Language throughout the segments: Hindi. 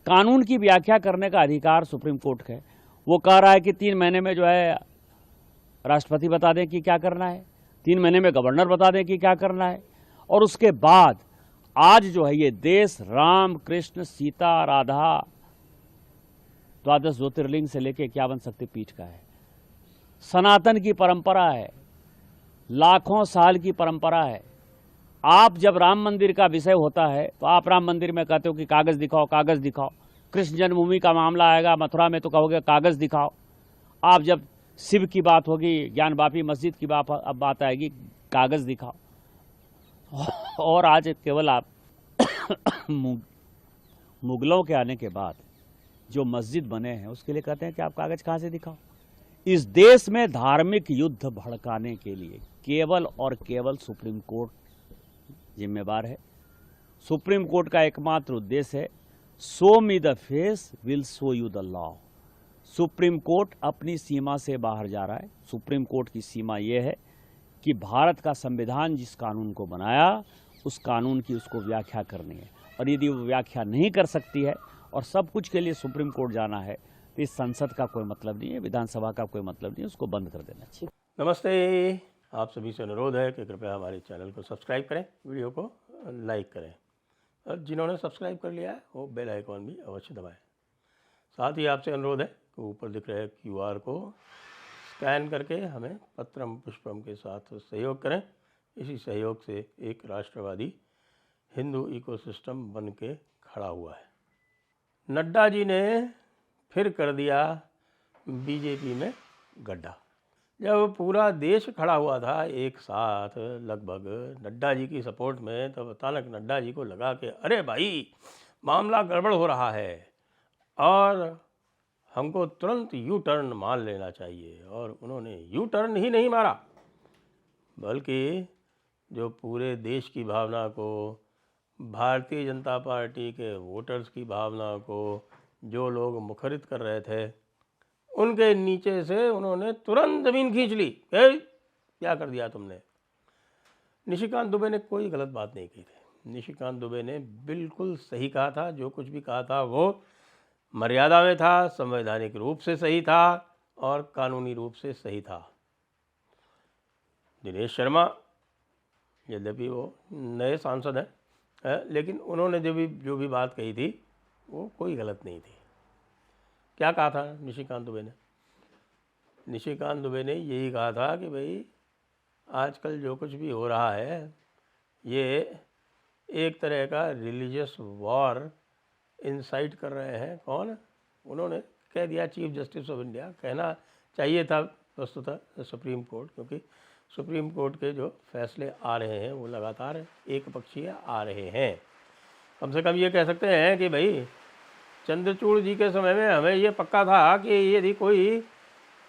कानून की व्याख्या करने का अधिकार सुप्रीम कोर्ट का है। वो कह रहा है कि 3 महीने में जो है राष्ट्रपति बता दें कि क्या करना है, 3 महीने में गवर्नर बता दें कि क्या करना है। और उसके बाद आज जो है ये देश राम कृष्ण सीता राधा द्वादश ज्योतिर्लिंग से लेकर 51 शक्तिपीठ का है। सनातन की परंपरा है, लाखों साल की परंपरा है। आप जब राम मंदिर का विषय होता है तो आप राम मंदिर में कहते हो कि कागज दिखाओ, कागज दिखाओ। कृष्ण जन्मभूमि का मामला आएगा मथुरा में तो कहोगे कागज दिखाओ। आप जब शिव की बात होगी, ज्ञानवापी मस्जिद की अब बात आएगी, कागज दिखाओ। और आज केवल आप मुगलों के आने के बाद जो मस्जिद बने हैं उसके लिए कहते हैं कि आप कागज कहां से दिखाओ। इस देश में धार्मिक युद्ध भड़काने के लिए केवल और केवल सुप्रीम कोर्ट जिम्मेवार है। सुप्रीम कोर्ट का एकमात्र उद्देश्य है show me the face will show you the law. Supreme court अपनी सीमा से बाहर जा रहा है। सुप्रीम कोर्ट की सीमा यह है कि भारत का संविधान जिस कानून को बनाया उस कानून की उसको व्याख्या करनी है, और यदि वो व्याख्या नहीं कर सकती है और सब कुछ के लिए सुप्रीम कोर्ट जाना है तो इस संसद का कोई मतलब नहीं है, विधानसभा का कोई मतलब नहीं है, उसको बंद कर देना चाहिए। नमस्ते, आप सभी से अनुरोध है कि कृपया हमारे चैनल को सब्सक्राइब करें, वीडियो को लाइक करें, और जिन्होंने सब्सक्राइब कर लिया है वो बेल आइकॉन भी अवश्य दबाएं। साथ ही आपसे अनुरोध है कि ऊपर दिख रहे QR को स्कैन करके हमें पत्रम पुष्पम के साथ सहयोग करें। इसी सहयोग से एक राष्ट्रवादी हिंदू इकोसिस्टम बन के खड़ा हुआ है। नड्डा जी ने फिर कर दिया बीजेपी में गड्ढा। जब पूरा देश खड़ा हुआ था एक साथ लगभग नड्डा जी की सपोर्ट में, तब अचानक नड्डा जी को लगा कि अरे भाई मामला गड़बड़ हो रहा है और हमको तुरंत यू टर्न मार लेना चाहिए। और उन्होंने यू टर्न ही नहीं मारा, बल्कि जो पूरे देश की भावना को, भारतीय जनता पार्टी के वोटर्स की भावना को जो लोग मुखरित कर रहे थे, उनके नीचे से उन्होंने तुरंत ज़मीन खींच ली। क्या कर दिया तुमने। निशिकांत दुबे ने कोई गलत बात नहीं की थी। निशिकांत दुबे ने बिल्कुल सही कहा था। जो कुछ भी कहा था वो मर्यादा में था, संवैधानिक रूप से सही था और कानूनी रूप से सही था। दिनेश शर्मा यद्यपि वो नए सांसद हैं, लेकिन उन्होंने जो भी बात कही थी वो कोई गलत नहीं थी। क्या कहा था निशिकांत दुबे ने? निशिकांत दुबे ने यही कहा था कि भाई आजकल जो कुछ भी हो रहा है ये एक तरह का रिलीजियस वॉर इंसाइट कर रहे हैं। कौन? उन्होंने कह दिया चीफ जस्टिस ऑफ इंडिया। कहना चाहिए था वस्तुतः सुप्रीम कोर्ट, क्योंकि सुप्रीम कोर्ट के जो फैसले आ रहे हैं वो लगातार एक पक्षीय आ रहे हैं। कम से कम ये कह सकते हैं कि भाई चंद्रचूड़ जी के समय में हमें ये पक्का था कि यदि कोई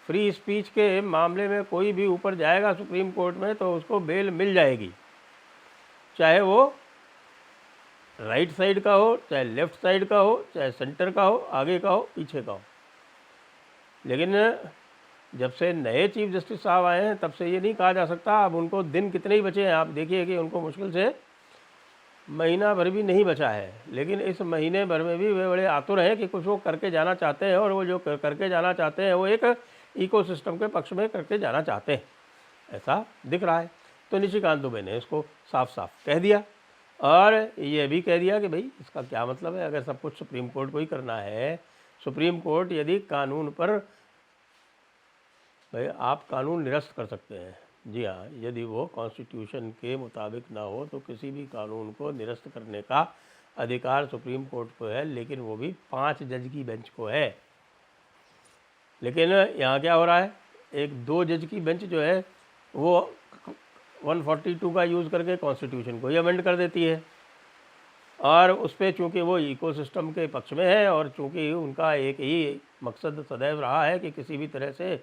फ्री स्पीच के मामले में कोई भी ऊपर जाएगा सुप्रीम कोर्ट में तो उसको बेल मिल जाएगी, चाहे वो राइट साइड का हो, चाहे लेफ्ट साइड का हो, चाहे सेंटर का हो, आगे का हो, पीछे का हो। लेकिन जब से नए चीफ जस्टिस साहब आए हैं तब से ये नहीं कहा जा सकता। अब उनको दिन कितने ही बचे हैं, आप देखिए कि उनको मुश्किल से महीना भर भी नहीं बचा है, लेकिन इस महीने भर में भी वे बड़े आतुर हैं कि कुछ वो करके जाना चाहते हैं, और वो जो करके जाना चाहते हैं वो एक इकोसिस्टम के पक्ष में करके जाना चाहते हैं, ऐसा दिख रहा है। तो निशिकांत दुबे ने इसको साफ साफ कह दिया, और ये भी कह दिया कि भाई इसका क्या मतलब है। अगर सब कुछ सुप्रीम कोर्ट को ही करना है, सुप्रीम कोर्ट यदि कानून पर, भाई आप कानून निरस्त कर सकते हैं, जी हाँ, यदि वो कॉन्स्टिट्यूशन के मुताबिक ना हो तो किसी भी कानून को निरस्त करने का अधिकार सुप्रीम कोर्ट को है, लेकिन वो भी 5 जज की बेंच को है। लेकिन यहाँ क्या हो रहा है, एक 2 जज की बेंच जो है वो 142 का यूज़ करके कॉन्स्टिट्यूशन को ही अमेंड कर देती है, और उस पर चूँकि वो इकोसिस्टम के पक्ष में है, और चूँकि उनका एक ही मकसद सदैव रहा है कि किसी भी तरह से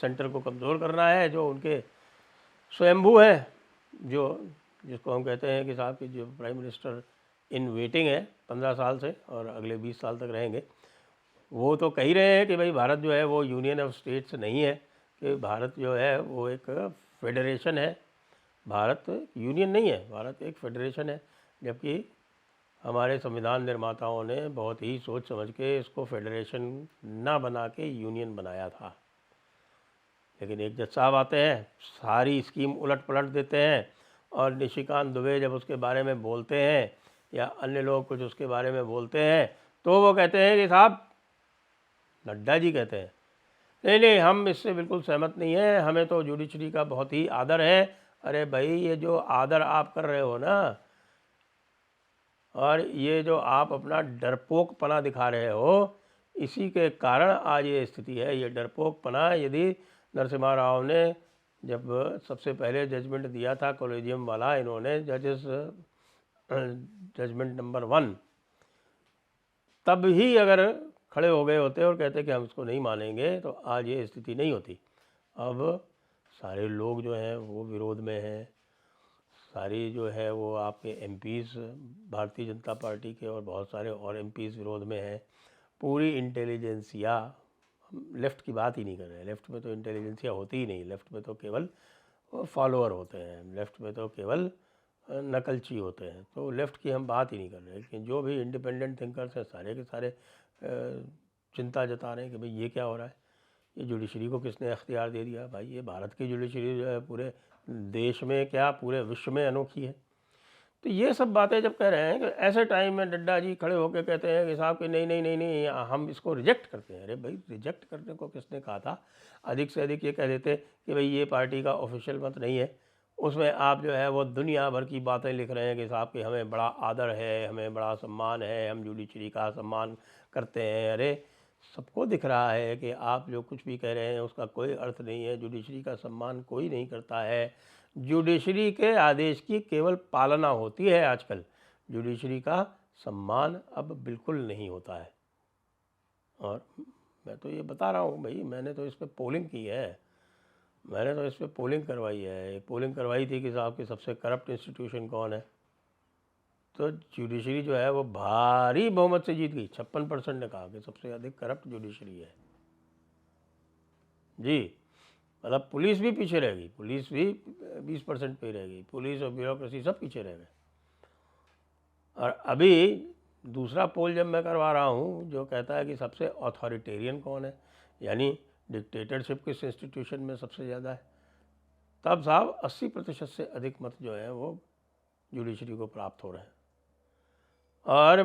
सेंटर को कमज़ोर करना है, जो उनके स्वयंभू हैं, जो जिसको हम कहते हैं कि साहब की जो प्राइम मिनिस्टर इन वेटिंग है 15 साल से और अगले 20 साल तक रहेंगे, वो तो कह ही रहे हैं कि भाई भारत जो है वो यूनियन ऑफ स्टेट्स नहीं है, कि भारत जो है वो एक फेडरेशन है। भारत यूनियन नहीं है, भारत एक फेडरेशन है। जबकि हमारे संविधान निर्माताओं ने बहुत ही सोच समझ के इसको फेडरेशन ना बना के यूनियन बनाया था। लेकिन एक जज साहब आते हैं, सारी स्कीम उलट पलट देते हैं, और निशिकांत दुबे जब उसके बारे में बोलते हैं या अन्य लोग कुछ उसके बारे में बोलते हैं तो वो कहते हैं कि साहब, नड्डा जी कहते हैं, नहीं नहीं, हम इससे बिल्कुल सहमत नहीं हैं, हमें तो जुडिशरी का बहुत ही आदर है। अरे भाई, ये जो आदर आप कर रहे हो ना, और ये जो आप अपना डरपोकपना दिखा रहे हो, इसी के कारण आज ये स्थिति है। ये डरपोकपना यदि नरसिम्हा राव ने जब सबसे पहले जजमेंट दिया था कॉलेजियम वाला, इन्होंने जजेस जजमेंट नंबर 1, तब ही अगर खड़े हो गए होते और कहते कि हम इसको नहीं मानेंगे तो आज ये स्थिति नहीं होती। अब सारे लोग जो हैं वो विरोध में हैं, सारी जो है वो आपके एमपीज़ भारतीय जनता पार्टी के और बहुत सारे और एमपीज़ विरोध में हैं। पूरी इंटेलिजेंसिया, हम लेफ़्ट की बात ही नहीं कर रहे हैं, लेफ़्ट में तो इंटेलिजेंसिया होती ही नहीं, लेफ़्ट में तो केवल फॉलोअर होते हैं, लेफ़्ट में तो केवल नकलची होते हैं, तो लेफ़्ट की हम बात ही नहीं कर रहे। लेकिन जो भी इंडिपेंडेंट थिंकर्स हैं सारे के सारे चिंता जता रहे हैं कि भाई ये क्या हो रहा है, ये जुडिशरी को किसने अख्तियार दे दिया। भाई, ये भारत की जुडिशरी जो है पूरे देश में क्या पूरे विश्व में अनोखी है। तो ये सब बातें जब कह रहे हैं कि ऐसे टाइम में नड्डा जी खड़े होकर कहते हैं कि साहब कि नहीं नहीं नहीं नहीं, हम इसको रिजेक्ट करते हैं। अरे भाई, रिजेक्ट करने को किसने कहा था? अधिक से अधिक ये कह देते कि भाई ये पार्टी का ऑफिशियल मत नहीं है, उसमें आप जो है वो दुनिया भर की बातें लिख रहे हैं कि साहब कि हमें बड़ा आदर है, हमें बड़ा सम्मान है, हम जुडिशरी का सम्मान करते हैं। अरे, सबको दिख रहा है कि आप जो कुछ भी कह रहे हैं उसका कोई अर्थ नहीं है। जुडिशरी का सम्मान कोई नहीं करता है। जुडिशरी के आदेश की केवल पालना होती है आजकल, जुडिशरी का सम्मान अब बिल्कुल नहीं होता है। और मैं तो ये बता रहा हूँ भाई, मैंने तो इस पर पोलिंग की है, मैंने तो इस पर पोलिंग करवाई है। पोलिंग करवाई थी कि साहब की सबसे करप्ट इंस्टीट्यूशन कौन है, तो जुडिशरी जो है वो भारी बहुमत से जीत गई। 56% ने कहा कि सबसे अधिक करप्ट जुडिशरी है जी। मतलब पुलिस भी पीछे रह गई, पुलिस भी 20% पे रह गई, पुलिस और ब्यूरोक्रेसी सब पीछे रह गए। और अभी दूसरा पोल जब मैं करवा रहा हूँ जो कहता है कि सबसे अथॉरिटेरियन कौन है, यानी डिक्टेटरशिप किस इंस्टीट्यूशन में सबसे ज़्यादा है, तब साहब 80% से अधिक मत जो है वो जुडिशरी को प्राप्त हो रहे हैं। और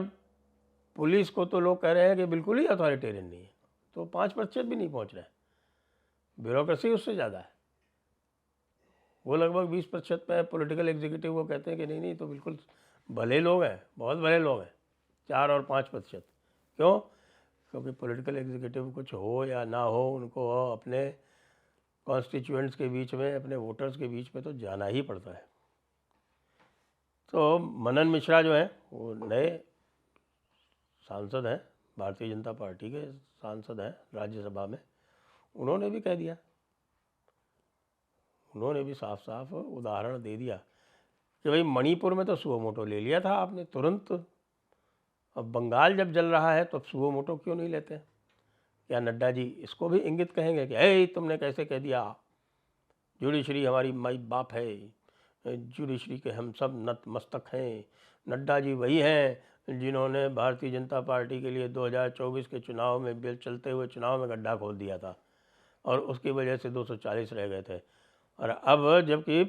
पुलिस को तो लोग कह रहे हैं कि बिल्कुल ही अथॉरिटेरियन नहीं है, तो 5% भी नहीं पहुँच रहे। ब्यूरोक्रेसी उससे ज़्यादा है, वो लगभग 20% पे है। पॉलिटिकल एग्जीक्यूटिव वो कहते हैं कि नहीं नहीं, तो बिल्कुल भले लोग हैं, बहुत भले लोग हैं, 4 और 5%। क्यों? क्योंकि पॉलिटिकल एग्जीक्यूटिव कुछ हो या ना हो, उनको अपने कॉन्स्टिट्यूएंट्स के बीच में, अपने वोटर्स के बीच में तो जाना ही पड़ता है। तो मनन मिश्रा जो हैं वो नए सांसद हैं, भारतीय जनता पार्टी के सांसद हैं राज्यसभा में, उन्होंने भी कह दिया, उन्होंने भी साफ साफ उदाहरण दे दिया कि भाई मणिपुर में तो सुओ मोटो ले लिया था आपने तुरंत, अब बंगाल जब जल रहा है तो अब सुओ मोटो क्यों नहीं लेते? क्या नड्डा जी इसको भी इंगित कहेंगे कि हे तुमने कैसे कह दिया, जुडिशरी हमारी माई बाप है, जुडिशरी के हम सब नतमस्तक हैं। नड्डा जी वही हैं जिन्होंने भारतीय जनता पार्टी के लिए 2024 के चुनाव में, बिल चलते हुए चुनाव में गड्ढा खोल दिया था और उसकी वजह से 240 रह गए थे। और अब जबकि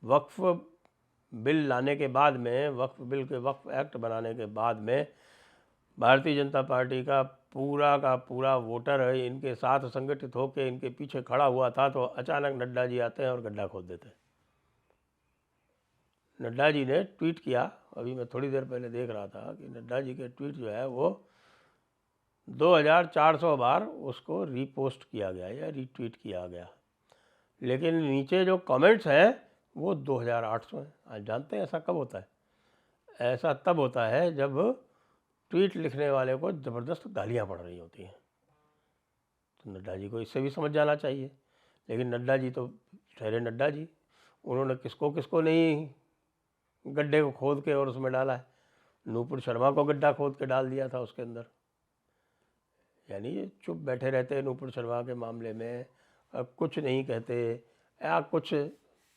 वक्फ बिल लाने के बाद में, वक्फ बिल के वक्फ एक्ट बनाने के बाद में भारतीय जनता पार्टी का पूरा वोटर है इनके साथ संगठित होकर इनके पीछे खड़ा हुआ था, तो अचानक नड्डा जी आते हैं और गड्ढा खोद देते हैं। नड्डा जी ने ट्वीट किया, अभी मैं थोड़ी देर पहले देख रहा था कि नड्डा जी के ट्वीट जो है वो 2400 बार उसको रीपोस्ट किया गया या रीट्वीट किया गया, लेकिन नीचे जो कमेंट्स हैं वो 2800 हैं। आज जानते हैं ऐसा कब होता है? ऐसा तब होता है जब ट्वीट लिखने वाले को ज़बरदस्त गालियाँ पड़ रही होती हैं। तो नड्डा जी को इससे भी समझ जाना चाहिए, लेकिन नड्डा जी तो ठहरे नड्डा जी, उन्होंने किसको किसको नहीं गड्ढे को खोद के और उसमें डाला है। नूपुर शर्मा को गड्ढा खोद के डाल दिया था उसके अंदर, यानी ये चुप बैठे रहते नूपुर शर्मा के मामले में, कुछ नहीं कहते या कुछ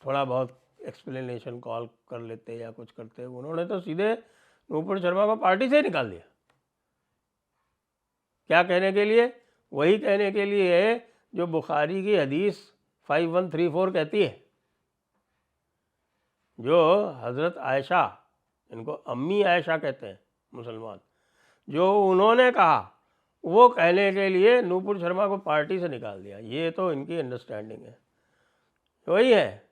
थोड़ा बहुत एक्सप्लेनेशन कॉल कर लेते या कुछ करते। उन्होंने तो सीधे नूपुर शर्मा को पार्टी से निकाल दिया। क्या कहने के लिए? वही कहने के लिए है जो बुखारी की हदीस 5134 कहती है, जो हज़रत आयशा, इनको अम्मी आयशा कहते हैं मुसलमान, जो उन्होंने कहा वो कहने के लिए नूपुर शर्मा को पार्टी से निकाल दिया। ये तो इनकी अंडरस्टैंडिंग है। वही है,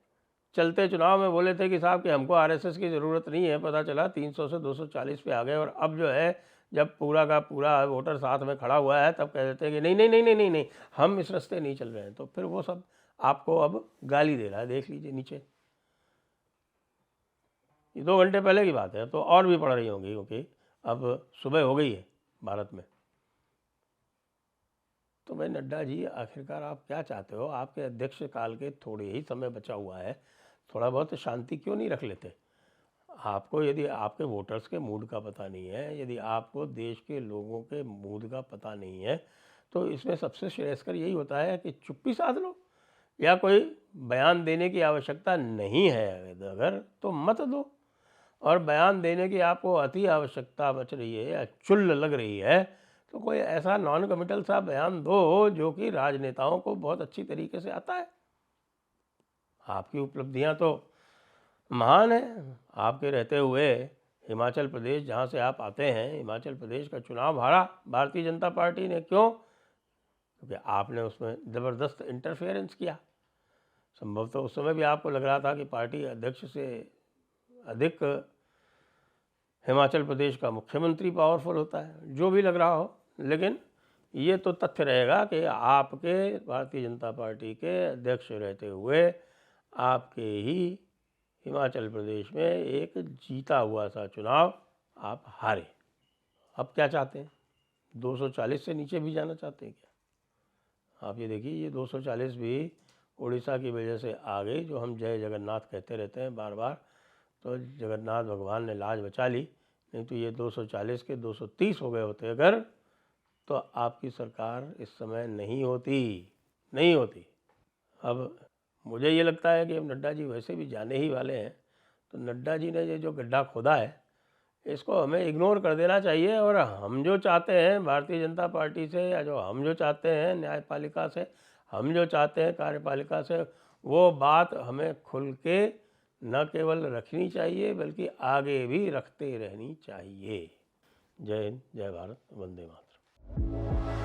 चलते चुनाव में बोले थे कि साहब कि हमको आरएसएस की ज़रूरत नहीं है, पता चला 300 से 240 पे आ गए, और अब जो है जब पूरा का पूरा वोटर साथ में खड़ा हुआ है तब कह देते हैं कि नहीं नहीं नहीं नहीं नहीं नहीं हम इस रास्ते नहीं चल रहे हैं। तो फिर वो सब आपको अब गाली दे रहा है, देख लीजिए नीचे। ये 2 घंटे पहले की बात है, तो और भी पड़ रही होंगी क्योंकि अब सुबह हो गई है भारत में। तो भाई नड्डा जी, आखिरकार आप क्या चाहते हो? आपके अध्यक्ष काल के थोड़े ही समय बचा हुआ है, थोड़ा बहुत शांति क्यों नहीं रख लेते? आपको यदि आपके वोटर्स के मूड का पता नहीं है, यदि आपको देश के लोगों के मूड का पता नहीं है, तो इसमें सबसे श्रेयस्कर यही होता है कि चुप्पी साध लो, या कोई बयान देने की आवश्यकता नहीं है अगर तो मत दो। और बयान देने की आपको अति आवश्यकता बच रही है या चुल्ल लग रही है, तो कोई ऐसा नॉन कमिटल सा बयान दो जो कि राजनेताओं को बहुत अच्छी तरीके से आता है। आपकी उपलब्धियां तो महान है। आपके रहते हुए हिमाचल प्रदेश, जहाँ से आप आते हैं, हिमाचल प्रदेश का चुनाव हारा भारतीय जनता पार्टी ने। क्यों? क्योंकि आपने उसमें ज़बरदस्त इंटरफेरेंस किया। संभवतः उस समय भी आपको लग रहा था कि पार्टी अध्यक्ष से अधिक हिमाचल प्रदेश का मुख्यमंत्री पावरफुल होता है, जो भी लग रहा हो, लेकिन ये तो तथ्य रहेगा कि आपके भारतीय जनता पार्टी के अध्यक्ष रहते हुए आपके ही हिमाचल प्रदेश में एक जीता हुआ सा चुनाव आप हारे। अब क्या चाहते हैं? 240 से नीचे भी जाना चाहते हैं क्या? आप ये देखिए, ये 240 भी उड़ीसा की वजह से आ गई, जो हम जय जगन्नाथ कहते रहते हैं बार बार। तो जगन्नाथ भगवान ने लाज बचा ली, नहीं तो ये 240 के 230 हो गए होते अगर, तो आपकी सरकार इस समय नहीं होती। अब मुझे ये लगता है कि अब नड्डा जी वैसे भी जाने ही वाले हैं, तो नड्डा जी ने ये जो गड्ढा खोदा है इसको हमें इग्नोर कर देना चाहिए। और हम जो चाहते हैं भारतीय जनता पार्टी से, या जो हम जो चाहते हैं न्यायपालिका से, हम जो चाहते हैं कार्यपालिका से, वो बात हमें खुल के न केवल रखनी चाहिए बल्कि आगे भी रखते रहनी चाहिए। जय हिंद, जय भारत, वंदे मातरम।